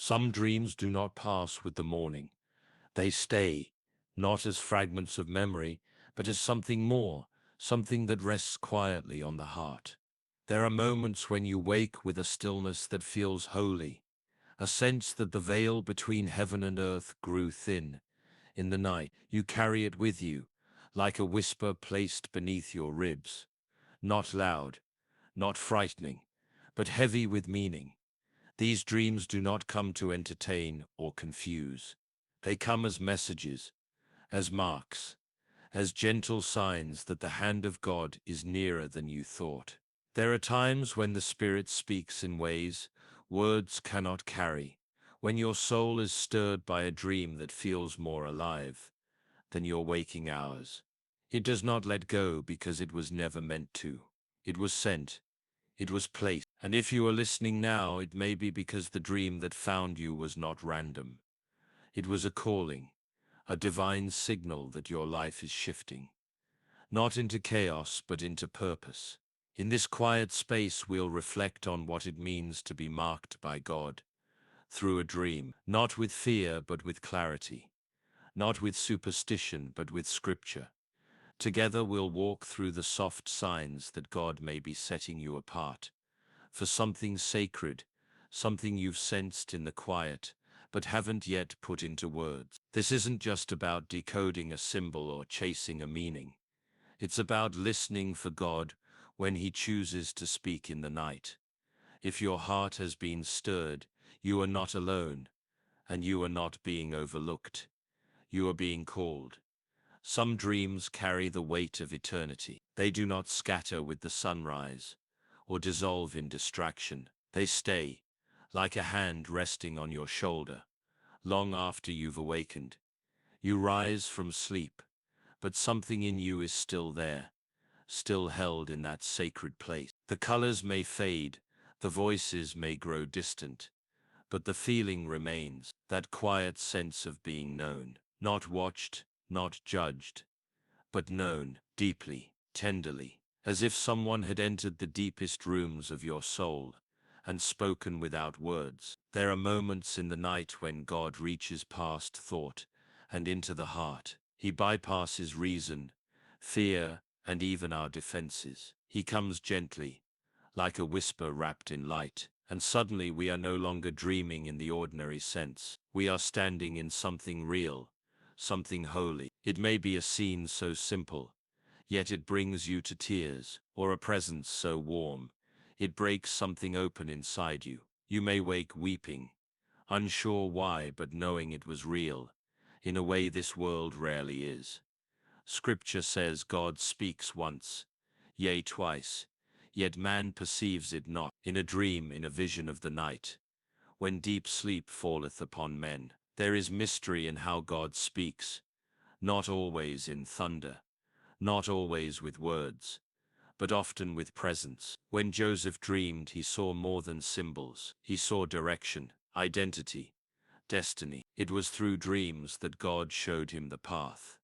Some dreams do not pass with the morning. They stay, not as fragments of memory, but as something more, something that rests quietly on the heart. There are moments when you wake with a stillness that feels holy, a sense that the veil between heaven and earth grew thin. In the night, you carry it with you, like a whisper placed beneath your ribs. Not loud, not frightening, but heavy with meaning. These dreams do not come to entertain or confuse. They come as messages, as marks, as gentle signs that the hand of God is nearer than you thought. There are times when the Spirit speaks in ways words cannot carry, when your soul is stirred by a dream that feels more alive than your waking hours. It does not let go because it was never meant to. It was sent. It was placed. And if you are listening now, it may be because the dream that found you was not random. It was a calling, a divine signal that your life is shifting. Not into chaos, but into purpose. In this quiet space, we'll reflect on what it means to be marked by God through a dream, not with fear, but with clarity, not with superstition, but with scripture. Together we'll walk through the soft signs that God may be setting you apart for something sacred, something you've sensed in the quiet, but haven't yet put into words. This isn't just about decoding a symbol or chasing a meaning. It's about listening for God when He chooses to speak in the night. If your heart has been stirred, you are not alone, and you are not being overlooked. You are being called. Some dreams carry the weight of eternity. They do not scatter with the sunrise or dissolve in distraction. They stay, like a hand resting on your shoulder, long after you've awakened. You rise from sleep, but something in you is still there, still held in that sacred place. The colors may fade, the voices may grow distant, but the feeling remains, that quiet sense of being known, not watched, not judged, but known, deeply, tenderly, as if someone had entered the deepest rooms of your soul and spoken without words. There are moments in the night when God reaches past thought and into the heart. He bypasses reason, fear, and even our defenses. He comes gently, like a whisper wrapped in light, and suddenly we are no longer dreaming in the ordinary sense. We are standing in something real, something holy. It may be a scene so simple, yet it brings you to tears, or a presence so warm, it breaks something open inside you. You may wake weeping, unsure why, but knowing it was real, in a way this world rarely is. Scripture says God speaks once, yea twice, yet man perceives it not. In a dream, in a vision of the night, when deep sleep falleth upon men, there is mystery in how God speaks, not always in thunder, not always with words, but often with presence. When Joseph dreamed, he saw more than symbols. He saw direction, identity, destiny. It was through dreams that God showed him the path,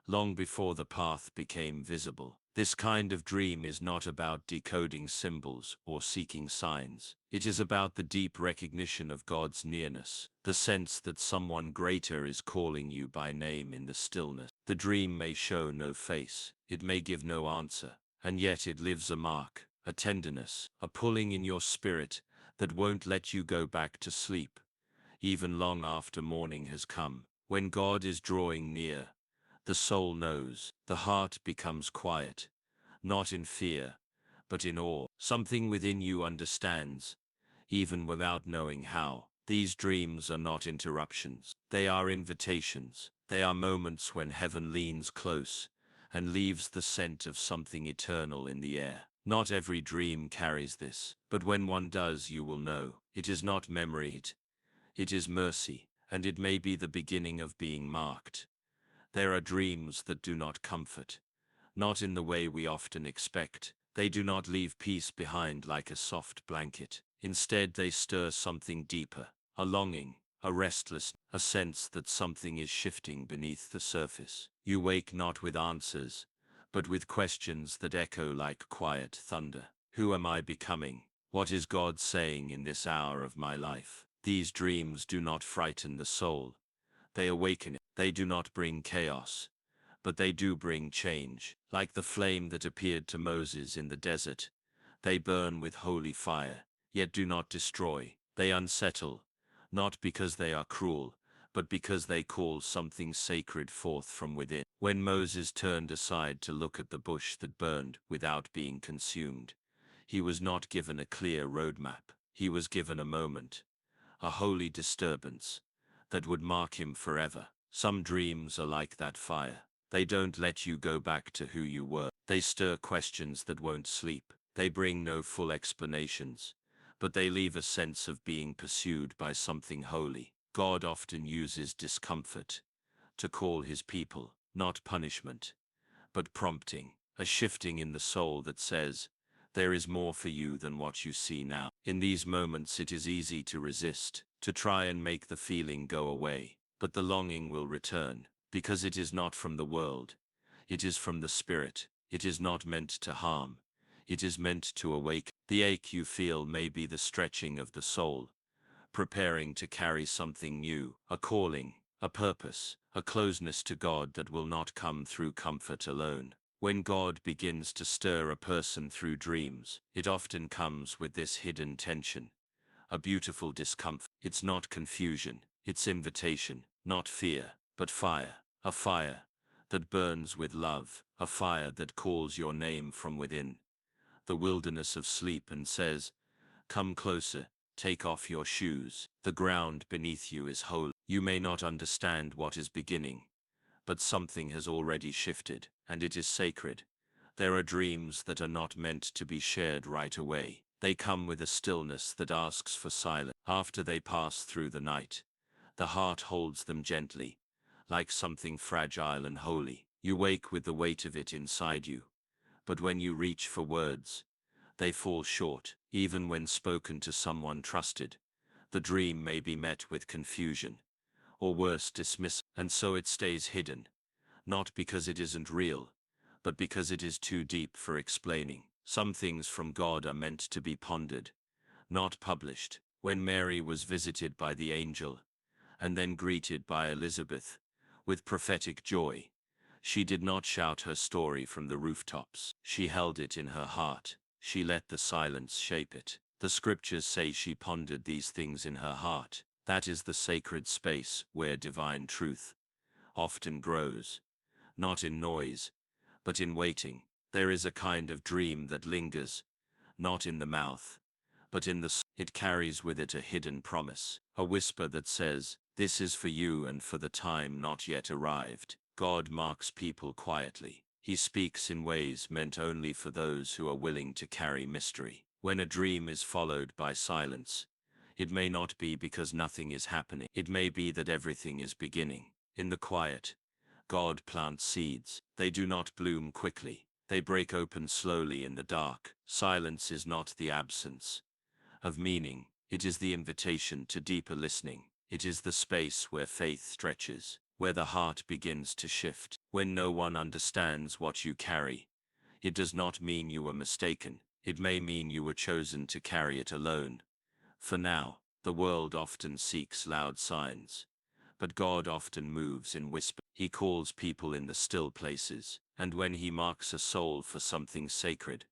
long before the path became visible. This kind of dream is not about decoding symbols or seeking signs. It is about the deep recognition of God's nearness, the sense that someone greater is calling you by name in the stillness. The dream may show no face, it may give no answer, and yet it leaves a mark, a tenderness, a pulling in your spirit that won't let you go back to sleep, even long after morning has come. When God is drawing near, the soul knows, the heart becomes quiet, not in fear, but in awe. Something within you understands, even without knowing how. These dreams are not interruptions. They are invitations. They are moments when heaven leans close and leaves the scent of something eternal in the air. Not every dream carries this, but when one does, you will know. It is not memory, it is mercy, and it may be the beginning of being marked. There are dreams that do not comfort, not in the way we often expect. They do not leave peace behind like a soft blanket. Instead, they stir something deeper, a longing, a restlessness, a sense that something is shifting beneath the surface. You wake not with answers, but with questions that echo like quiet thunder. Who am I becoming? What is God saying in this hour of my life? These dreams do not frighten the soul, they awaken it. They do not bring chaos, but they do bring change. Like the flame that appeared to Moses in the desert, they burn with holy fire, yet do not destroy. They unsettle, not because they are cruel, but because they call something sacred forth from within. When Moses turned aside to look at the bush that burned without being consumed, he was not given a clear roadmap. He was given a moment, a holy disturbance, that would mark him forever. Some dreams are like that fire. They don't let you go back to who you were. They stir questions that won't sleep. They bring no full explanations, but they leave a sense of being pursued by something holy. God often uses discomfort to call his people, not punishment, but prompting, a shifting in the soul that says, there is more for you than what you see now. In these moments it is easy to resist, to try and make the feeling go away, but the longing will return, because it is not from the world, it is from the Spirit. It is not meant to harm, it is meant to awake. The ache you feel may be the stretching of the soul, preparing to carry something new, a calling, a purpose, a closeness to God that will not come through comfort alone. When God begins to stir a person through dreams, it often comes with this hidden tension, a beautiful discomfort. It's not confusion, it's invitation, not fear, but fire, a fire that burns with love, a fire that calls your name from within the wilderness of sleep and says, come closer, take off your shoes. The ground beneath you is holy. You may not understand what is beginning, but something has already shifted, and it is sacred. There are dreams that are not meant to be shared right away. They come with a stillness that asks for silence. After they pass through the night, the heart holds them gently, like something fragile and holy. You wake with the weight of it inside you, but when you reach for words, they fall short. Even when spoken to someone trusted, the dream may be met with confusion, or worse, dismissal, and so it stays hidden, not because it isn't real, but because it is too deep for explaining. Some things from God are meant to be pondered, not published. When Mary was visited by the angel, and then greeted by Elizabeth with prophetic joy, she did not shout her story from the rooftops. She held it in her heart. She let the silence shape it. The scriptures say she pondered these things in her heart. That is the sacred space where divine truth often grows, not in noise, but in waiting. There is a kind of dream that lingers, not in the mouth, but in the soul. It carries with it a hidden promise, a whisper that says, this is for you and for the time not yet arrived. God marks people quietly. He speaks in ways meant only for those who are willing to carry mystery. When a dream is followed by silence, it may not be because nothing is happening. It may be that everything is beginning. In the quiet, God plants seeds. They do not bloom quickly. They break open slowly in the dark. Silence is not the absence of meaning. It is the invitation to deeper listening. It is the space where faith stretches, where the heart begins to shift. When no one understands what you carry, it does not mean you were mistaken. It may mean you were chosen to carry it alone. For now, the world often seeks loud signs, but God often moves in whisper. He calls people in the still places, and when he marks a soul for something sacred,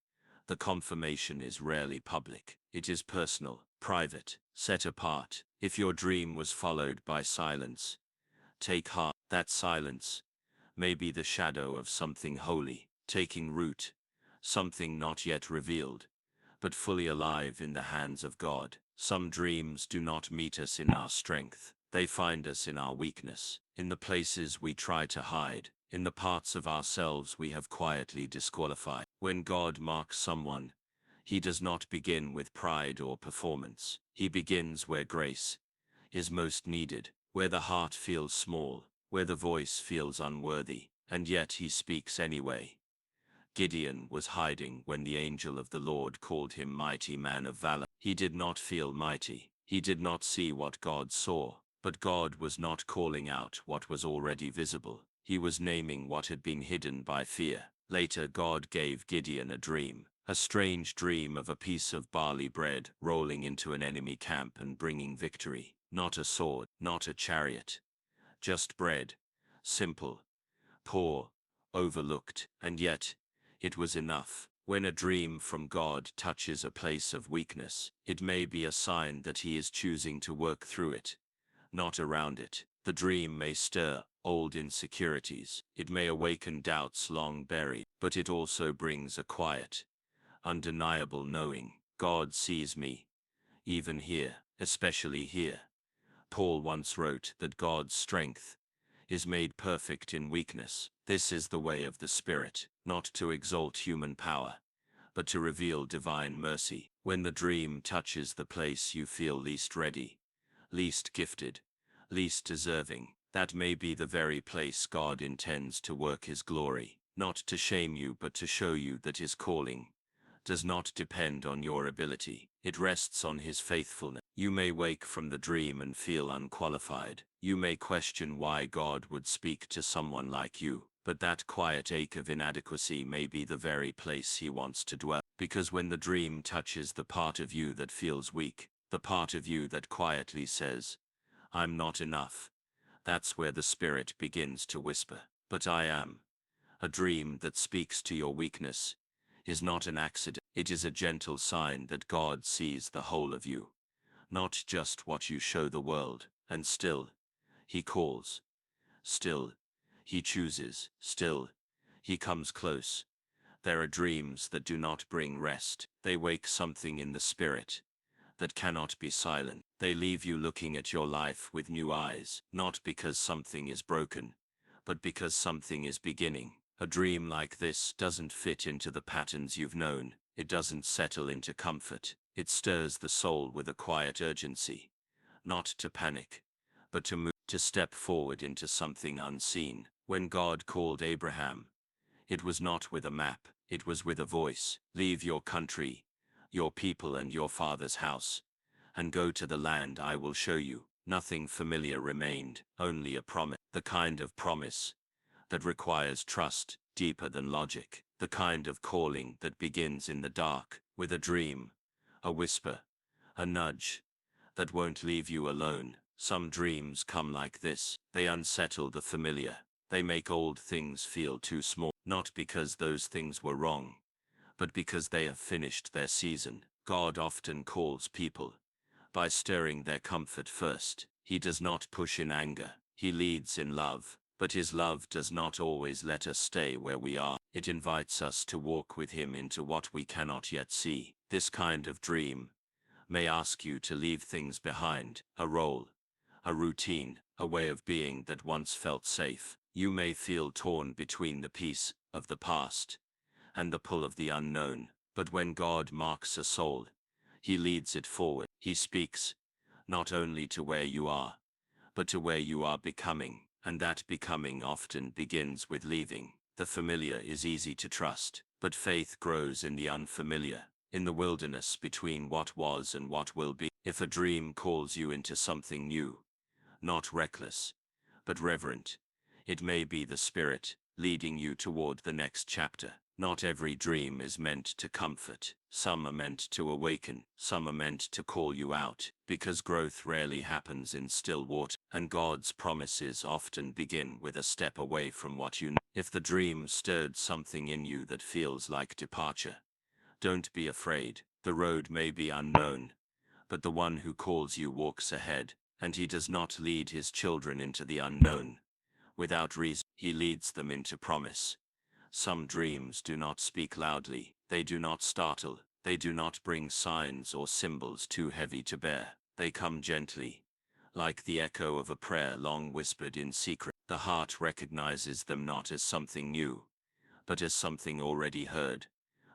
the confirmation is rarely public. It is personal, private, set apart. If your dream was followed by silence, take heart. That silence may be the shadow of something holy, taking root, something not yet revealed, but fully alive in the hands of God. Some dreams do not meet us in our strength. They find us in our weakness, in the places we try to hide, in the parts of ourselves we have quietly disqualified. When God marks someone, he does not begin with pride or performance. He begins where grace is most needed, where the heart feels small, where the voice feels unworthy, and yet he speaks anyway. Gideon was hiding when the angel of the Lord called him mighty man of valor. He did not feel mighty. He did not see what God saw, but God was not calling out what was already visible. He was naming what had been hidden by fear. Later God gave Gideon a dream, A strange dream of a piece of barley bread rolling into an enemy camp and bringing victory. Not a sword, not a chariot. Just bread. Simple. Poor. Overlooked. And yet, it was enough. When a dream from God touches a place of weakness, it may be a sign that He is choosing to work through it, not around it. The dream may stir old insecurities. It may awaken doubts long buried, but it also brings a quiet, undeniable knowing. God sees me, even here, especially here. Paul once wrote that God's strength is made perfect in weakness. This is the way of the Spirit, not to exalt human power, but to reveal divine mercy. When the dream touches the place you feel least ready, least gifted, least deserving, that may be the very place God intends to work His glory, not to shame you but to show you that His calling does not depend on your ability. It rests on His faithfulness. You may wake from the dream and feel unqualified. You may question why God would speak to someone like you, but that quiet ache of inadequacy may be the very place He wants to dwell. Because when the dream touches the part of you that feels weak, the part of you that quietly says, "I'm not enough," that's where the Spirit begins to whisper, "But I am." A dream that speaks to your weakness is not an accident. It is a gentle sign that God sees the whole of you, not just what you show the world. And still, He calls. Still, He chooses. Still, He comes close. There are dreams that do not bring rest. They wake something in the spirit that cannot be silent. They leave you looking at your life with new eyes, not because something is broken, but because something is beginning. A dream like this doesn't fit into the patterns you've known. It doesn't settle into comfort. It stirs the soul with a quiet urgency, not to panic, but to move, to step forward into something unseen. When God called Abraham, it was not with a map, it was with a voice. Leave your country, your people and your father's house, and go to the land I will show you. Nothing familiar remained, only a promise. The kind of promise that requires trust deeper than logic. The kind of calling that begins in the dark, with a dream, a whisper, a nudge that won't leave you alone. Some dreams come like this. They unsettle the familiar. They make old things feel too small, not because those things were wrong, but because they have finished their season. God often calls people by stirring their comfort first. He does not push in anger. He leads in love. But His love does not always let us stay where we are. It invites us to walk with Him into what we cannot yet see. This kind of dream may ask you to leave things behind, a role, a routine, a way of being that once felt safe. You may feel torn between the peace of the past and the pull of the unknown. But when God marks a soul, He leads it forward. He speaks, not only to where you are, but to where you are becoming. And that becoming often begins with leaving. The familiar is easy to trust, but faith grows in the unfamiliar, in the wilderness between what was and what will be. If a dream calls you into something new, not reckless, but reverent, it may be the Spirit leading you toward the next chapter. Not every dream is meant to comfort. Some are meant to awaken. Some are meant to call you out, because growth rarely happens in still water, and God's promises often begin with a step away from what you know. If the dream stirred something in you that feels like departure, don't be afraid. The road may be unknown, but the one who calls you walks ahead, and He does not lead His children into the unknown without reason. He leads them into promise. Some dreams do not speak loudly. They do not startle. They do not bring signs or symbols too heavy to bear. They come gently, like the echo of a prayer long whispered in secret. The heart recognizes them not as something new, but as something already heard,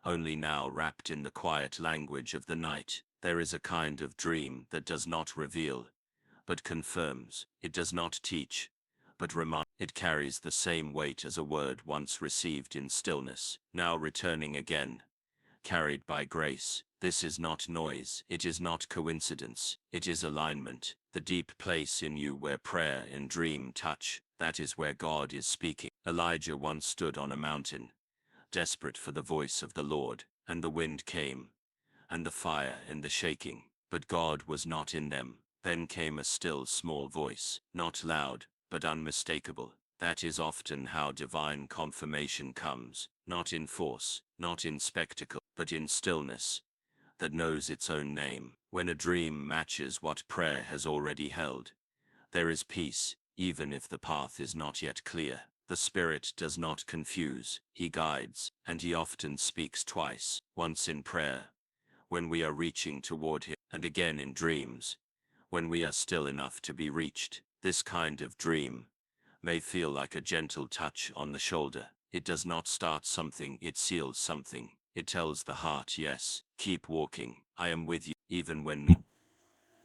only now wrapped in the quiet language of the night. There is a kind of dream that does not reveal, but confirms. It does not teach, but remind. It carries the same weight as a word once received in stillness, now returning again, carried by grace. This is not noise. It is not coincidence. It is alignment. The deep place in you where prayer and dream touch, that is where God is speaking. Elijah once stood on a mountain, desperate for the voice of the Lord. and the wind came, and the fire and the shaking, but God was not in them. Then came a still small voice, not loud, but unmistakable. That is often how divine confirmation comes, not in force, not in spectacle, but in stillness that knows its own name. When a dream matches what prayer has already held, there is peace, even if the path is not yet clear. The Spirit does not confuse, He guides, and He often speaks twice, once in prayer, when we are reaching toward Him, and again in dreams, when we are still enough to be reached. This kind of dream may feel like a gentle touch on the shoulder. It does not start something, it seals something. It tells the heart, yes, keep walking, I am with you, even when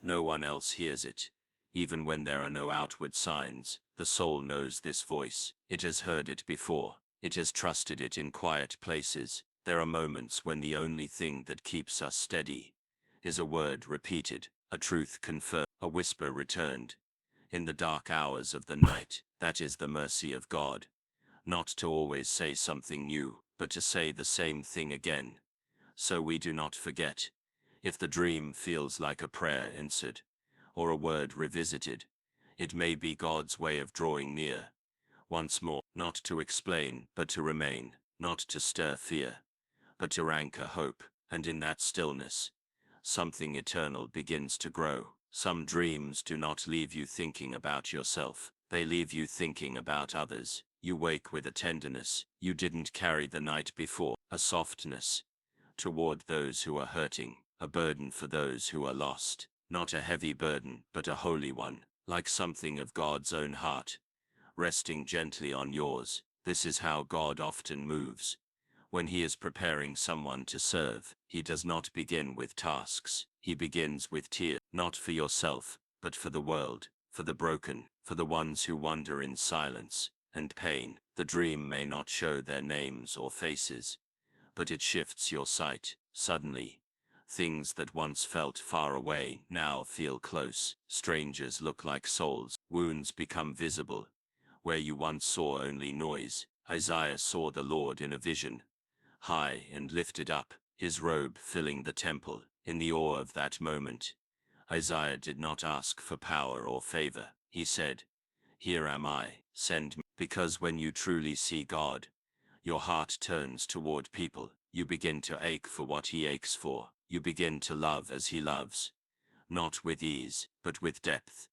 no one else hears it. Even when there are no outward signs, the soul knows this voice. It has heard it before. It has trusted it in quiet places. There are moments when the only thing that keeps us steady is a word repeated, a truth confirmed, a whisper returned. In the dark hours of the night, that is the mercy of God. Not to always say something new, but to say the same thing again, so we do not forget. If the dream feels like a prayer answered, or a word revisited, it may be God's way of drawing near. Once more, not to explain, but to remain, not to stir fear, but to anchor hope, and in that stillness, something eternal begins to grow. Some dreams do not leave you thinking about yourself, they leave you thinking about others. You wake with a tenderness you didn't carry the night before, a softness toward those who are hurting, a burden for those who are lost. Not a heavy burden, but a holy one, like something of God's own heart, resting gently on yours. This is how God often moves. When He is preparing someone to serve, He does not begin with tasks. He begins with tears, not for yourself, but for the world, for the broken, for the ones who wander in silence and pain. The dream may not show their names or faces, but it shifts your sight. Suddenly, things that once felt far away now feel close. Strangers look like souls. Wounds become visible where you once saw only noise. Isaiah saw the Lord in a vision, high and lifted up, His robe filling the temple. In the awe of that moment, Isaiah did not ask for power or favor. He said, "Here am I, send me." Because when you truly see God, your heart turns toward people. You begin to ache for what He aches for. You begin to love as He loves, not with ease, but with depth.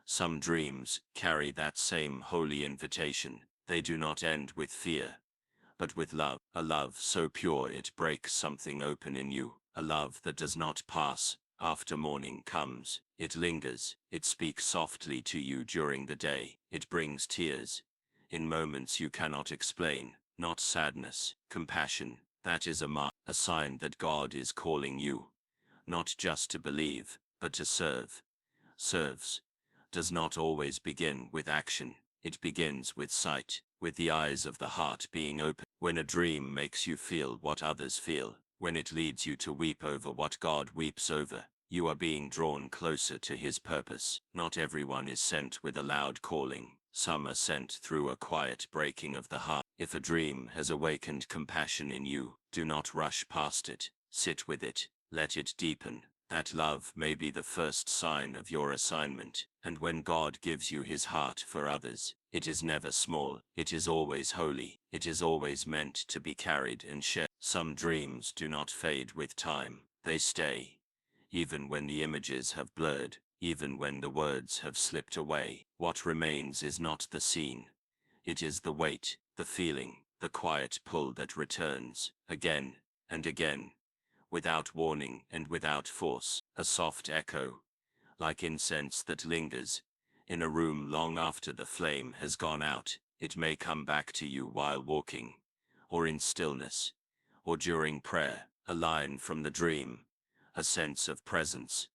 Some dreams carry that same holy invitation. They do not end with fear, but with love. A love so pure it breaks something open in you. A love that does not pass after morning comes. It lingers. It speaks softly to you during the day. It brings tears in moments you cannot explain. Not sadness, compassion. That is a sign that God is calling you, not just to believe, but to serve. Serves does not always begin with action. It begins with sight, with the eyes of the heart being open. When a dream makes you feel what others feel, when it leads you to weep over what God weeps over, you are being drawn closer to His purpose. Not everyone is sent with a loud calling. Some are sent through a quiet breaking of the heart. If a dream has awakened compassion in you, do not rush past it. Sit with it. Let it deepen. That love may be the first sign of your assignment. And when God gives you His heart for others, it is never small. It is always holy. It is always meant to be carried and shared. Some dreams do not fade with time. They stay. Even when the images have blurred, even when the words have slipped away, what remains is not the scene. It is the weight, the feeling, the quiet pull that returns, again and again, without warning and without force, a soft echo, like incense that lingers in a room long after the flame has gone out. It may come back to you while walking, or in stillness, or during prayer, a line from the dream, a sense of presence,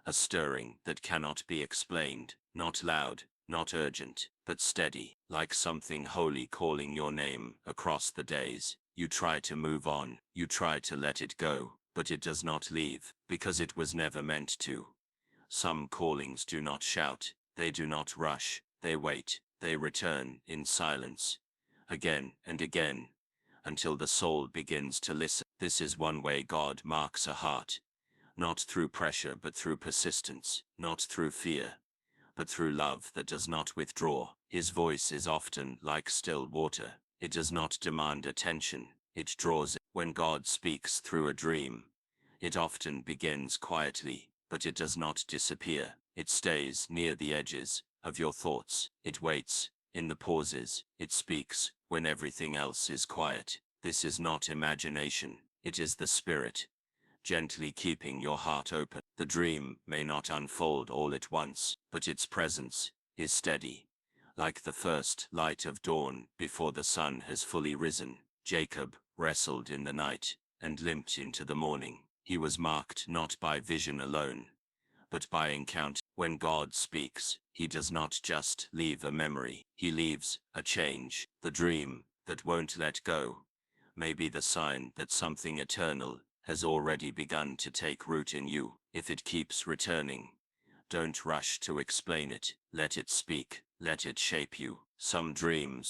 a stirring that cannot be explained, not loud, not urgent, but steady, like something holy calling your name. Across the days, you try to move on, you try to let it go, but it does not leave, because it was never meant to. Some callings do not shout, they do not rush, they wait, they return in silence, again and again, until the soul begins to listen. This is one way God marks a heart, not through pressure but through persistence, not through fear, but through love that does not withdraw. His voice is often like still water. It does not demand attention, it draws it. When God speaks through a dream, it often begins quietly, but it does not disappear. It stays near the edges of your thoughts. It waits in the pauses. It speaks when everything else is quiet. This is not imagination, it is the Spirit, gently keeping your heart open. The dream may not unfold all at once, but its presence is steady, like the first light of dawn before the sun has fully risen. Jacob wrestled in the night and limped into the morning. He was marked not by vision alone, but by encounter. When God speaks, he does not just leave a memory, he leaves a change. The dream that won't let go may be the sign that something eternal has already begun to take root in you. If it keeps returning, don't rush to explain it. Let it speak. Let it shape you. Some dreams